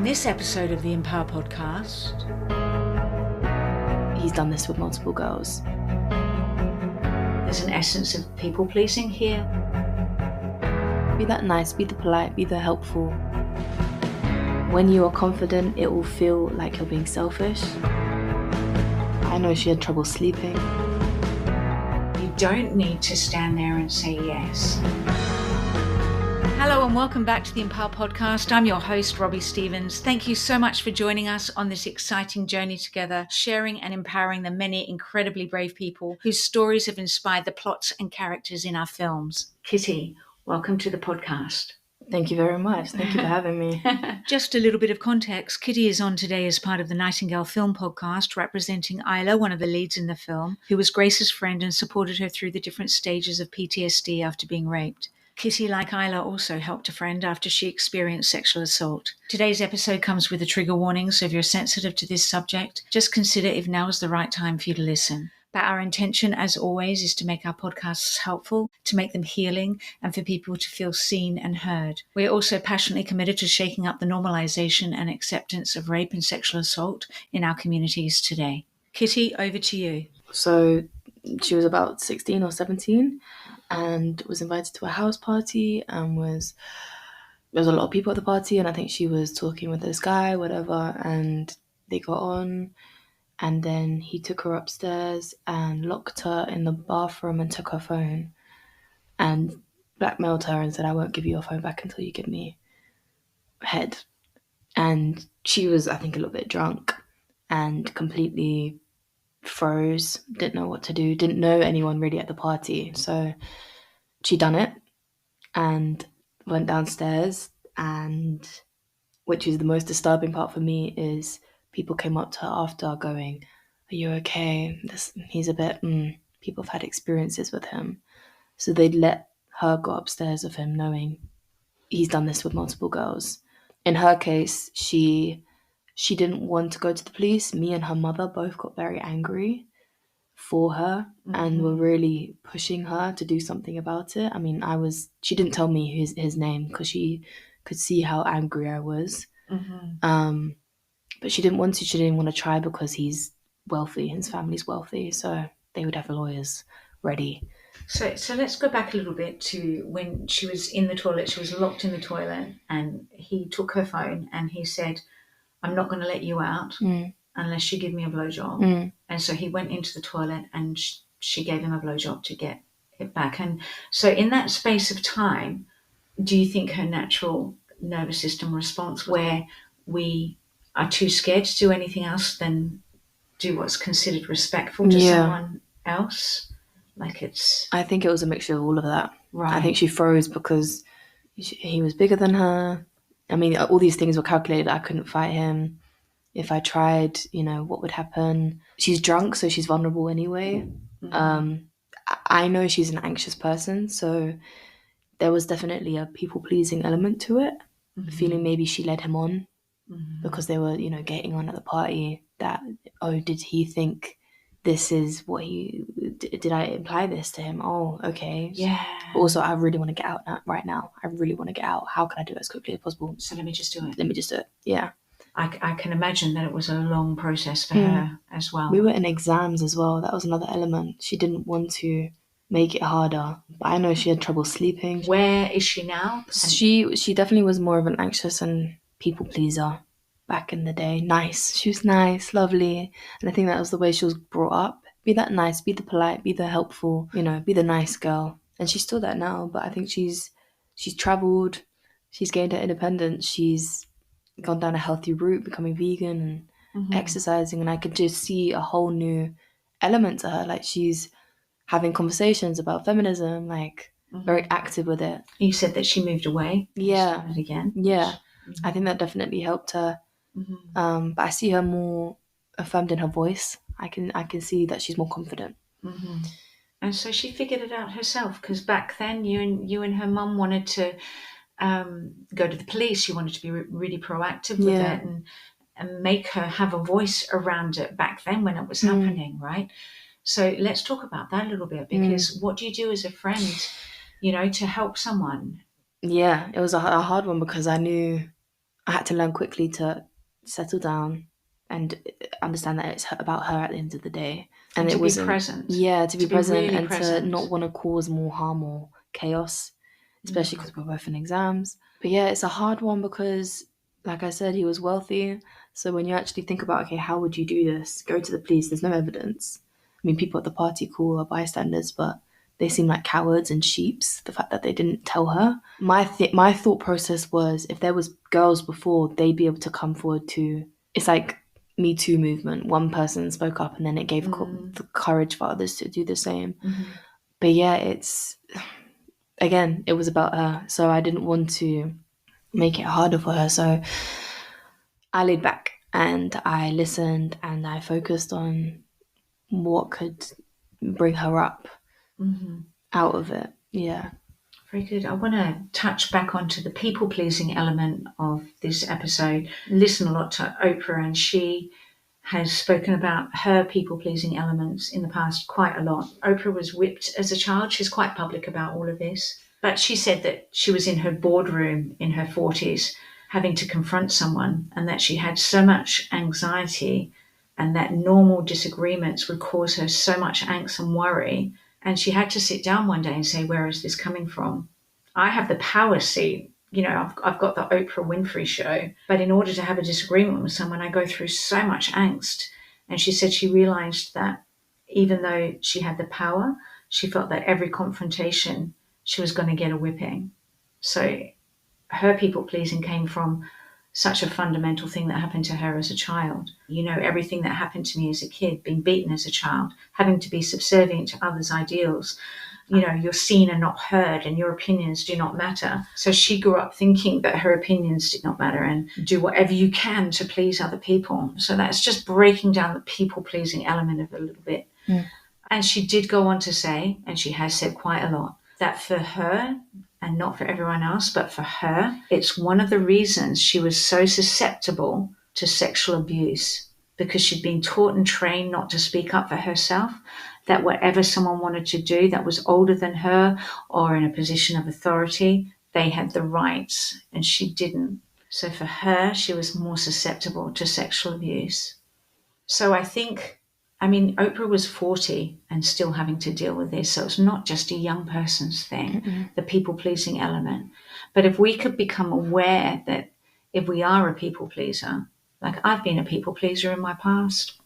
On this episode of the Empower podcast, he's done this with multiple girls. There's an essence of people pleasing here. Be that nice, be the polite, be the helpful. When you are confident, it will feel like you're being selfish. I know she had trouble sleeping. You don't need to stand there and say yes. Hello and welcome back to the Empower podcast. I'm your host, Robbi Stevens. Thank you so much for joining us on this exciting journey together, sharing and empowering the many incredibly brave people whose stories have inspired the plots and characters in our films. Kitty, welcome to the podcast. Thank you very much. Thank you for having me. Just a little bit of context. Kitty is on today as part of the Nightingale film podcast, representing Isla, one of the leads in the film, who was Grace's friend and supported her through the different stages of PTSD after being raped. Kitty, like Isla, also helped a friend after she experienced sexual assault. Today's episode comes with a trigger warning, so if you're sensitive to this subject, just consider if now is the right time for you to listen. But our intention, as always, is to make our podcasts helpful, to make them healing, and for people to feel seen and heard. We're also passionately committed to shaking up the normalization and acceptance of rape and sexual assault in our communities today. Kitty, over to you. So she was about 16 or 17 and was invited to a house party, and there was a lot of people at the party, and I think she was talking with this guy, whatever, and they got on. And then he took her upstairs and locked her in the bathroom and took her phone and blackmailed her and said, I won't give you your phone back until you give me head. And she was, I think, a little bit drunk and completely froze, didn't know what to do, didn't know anyone really at the party. So she done it and went downstairs, and which is the most disturbing part for me is people came up to her after going, are you okay? He's a bit, people have had experiences with him. So they'd let her go upstairs with him knowing he's done this with multiple girls. In her case, she didn't want to go to the police. Me and her mother both got very angry for her and were really pushing her to do something about it. I mean, she didn't tell me his name because she could see how angry I was. But she didn't want to. She didn't want to try because he's wealthy. His family's wealthy, so they would have lawyers ready. So let's go back a little bit to when she was in the toilet. She was locked in the toilet, and he took her phone and he said, I'm not going to let you out unless you give me a blowjob. And so he went into the toilet and she gave him a blowjob to get it back. And so in that space of time, do you think her natural nervous system response, where we are too scared to do anything else than do what's considered respectful to someone else? I think it was a mixture of all of that. Right. I think she froze because he was bigger than her. I mean, all these things were calculated. I couldn't fight him. If I tried, what would happen? She's drunk, so she's vulnerable anyway. I know she's an anxious person, so there was definitely a people-pleasing element to it. Feeling maybe she led him on because they were, getting on at the party. That, did he think this is what did I imply this to him? Oh, okay. Yeah. But also, I really want to get out right now. I really want to get out. How can I do it as quickly as possible? So let me just do it. Yeah. I can imagine that it was a long process for her as well. We were in exams as well. That was another element. She didn't want to make it harder. But I know she had trouble sleeping. Where is she now? She definitely was more of an anxious and people pleaser back in the day. Nice. She was nice, lovely. And I think that was the way she was brought up. Be that nice, be the polite, be the helpful, be the nice girl. And she's still that now, but I think she's traveled, she's gained her independence, she's gone down a healthy route, becoming vegan and exercising, and I could just see a whole new element to her. Like, she's having conversations about feminism, very active with it. You said that she moved away. Yeah. Started again. Yeah. I think that definitely helped her. But I see her more affirmed in her voice. I can see that she's more confident. And so she figured it out herself, because back then you and her mum wanted to go to the police. You wanted to be really proactive with it and make her have a voice around it back then when it was happening, right? So let's talk about that a little bit, because what do you do as a friend, to help someone? Yeah, it was a hard one because I knew I had to learn quickly to settle down and understand that it's about her at the end of the day. And to it be wasn't present. to be present really and present. to not want to cause more harm or chaos, especially because we're both in exams. But yeah, it's a hard one because, like I said, he was wealthy. So when you actually think about, okay, how would you do this? Go to the police, there's no evidence. I mean, people at the party cool are bystanders, but they seem like cowards and sheeps. The fact that they didn't tell her. My thought process was, if there was girls before, they'd be able to come forward to. It's like Me Too movement. One person spoke up, and then it gave the courage for others to do the same. But yeah, it was about her, so I didn't want to make it harder for her. So I laid back and I listened and I focused on what could bring her up out of it. Yeah. Very good. I want to touch back onto the people-pleasing element of this episode. Listen a lot to Oprah, and she has spoken about her people-pleasing elements in the past quite a lot. Oprah was whipped as a child. She's quite public about all of this. But she said that she was in her boardroom in her 40s having to confront someone, and that she had so much anxiety and that normal disagreements would cause her so much angst and worry. And she had to sit down one day and say, where is this coming from? I have the power seat. I've got the Oprah Winfrey show. But in order to have a disagreement with someone, I go through so much angst. And she said she realized that even though she had the power, she felt that every confrontation, she was going to get a whipping. So her people pleasing came from such a fundamental thing that happened to her as a child. Everything that happened to me as a kid, being beaten as a child, having to be subservient to others' ideals. You're seen and not heard, and your opinions do not matter. So she grew up thinking that her opinions did not matter, and do whatever you can to please other people. So that's just breaking down the people-pleasing element of it a little bit. And she did go on to say, and she has said quite a lot, that for her, and not for everyone else, but for her, it's one of the reasons she was so susceptible to sexual abuse, because she'd been taught and trained not to speak up for herself, that whatever someone wanted to do that was older than her or in a position of authority, they had the rights and she didn't. So for her, she was more susceptible to sexual abuse. So Oprah was 40 and still having to deal with this. So it's not just a young person's thing, the people-pleasing element. But if we could become aware that if we are a people pleaser, like I've been a people pleaser in my past,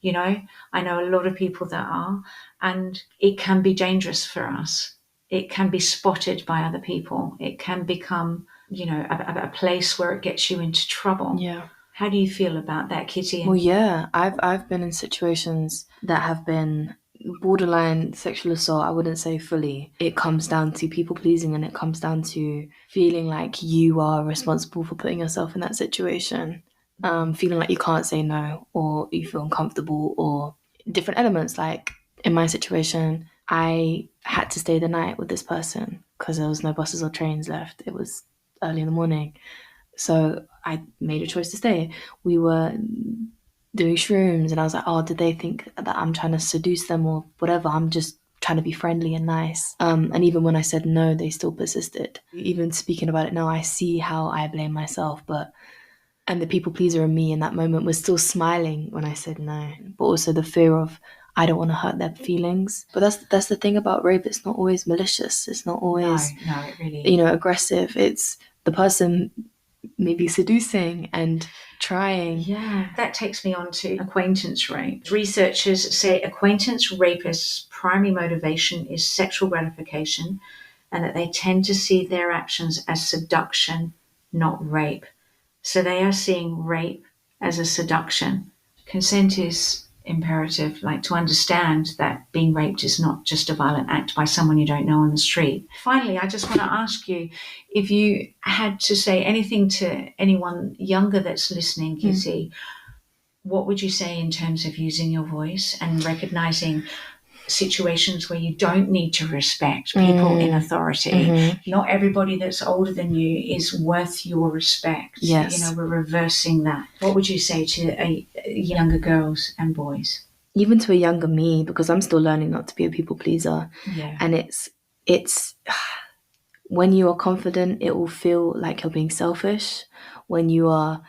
I know a lot of people that are, and it can be dangerous for us. It can be spotted by other people. It can become, a place where it gets you into trouble. Yeah. How do you feel about that, Kitty? Well, yeah, I've been in situations that have been borderline sexual assault. I wouldn't say fully. It comes down to people pleasing, and it comes down to feeling like you are responsible for putting yourself in that situation. Feeling like you can't say no, or you feel uncomfortable, or different elements. Like in my situation, I had to stay the night with this person because there was no buses or trains left. It was early in the morning. So I made a choice to stay. We were doing shrooms, and I was like, oh, did they think that I'm trying to seduce them or whatever? I'm just trying to be friendly and nice. And even when I said no, they still persisted. Even speaking about it now, I see how I blame myself, and the people pleaser in me in that moment was still smiling when I said no, but also the fear of, I don't want to hurt their feelings. But that's the thing about rape. It's not always malicious. It's not always, no, it really, aggressive. It's the person maybe seducing and trying. Yeah, that takes me on to acquaintance rape. Researchers say acquaintance rapists' primary motivation is sexual gratification, and that they tend to see their actions as seduction, not rape. So they are seeing rape as a seduction. Consent is imperative, like to understand that being raped is not just a violent act by someone you don't know on the street. Finally, I just want to ask you, if you had to say anything to anyone younger that's listening, Kitty, what would you say in terms of using your voice and recognizing situations where you don't need to respect people in authority? Not everybody that's older than you is worth your respect. Yes. We're reversing that. What would you say to younger girls and boys? Even to a younger me, because I'm still learning not to be a people pleaser. Yeah. And it's When you are confident, it will feel like you're being selfish. When you are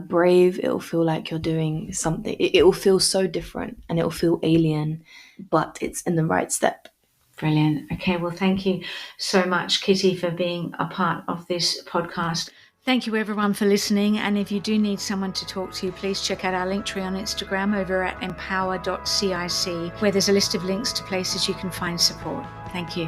brave, it will feel like you're doing something. It will feel so different and it will feel alien, but it's in the right step. Brilliant. Okay, well, thank you so much, Kitty, for being a part of this podcast. Thank you, everyone, for listening. And if you do need someone to talk to, please check out our link tree on Instagram over at empower.cic, where there's a list of links to places you can find support. Thank you.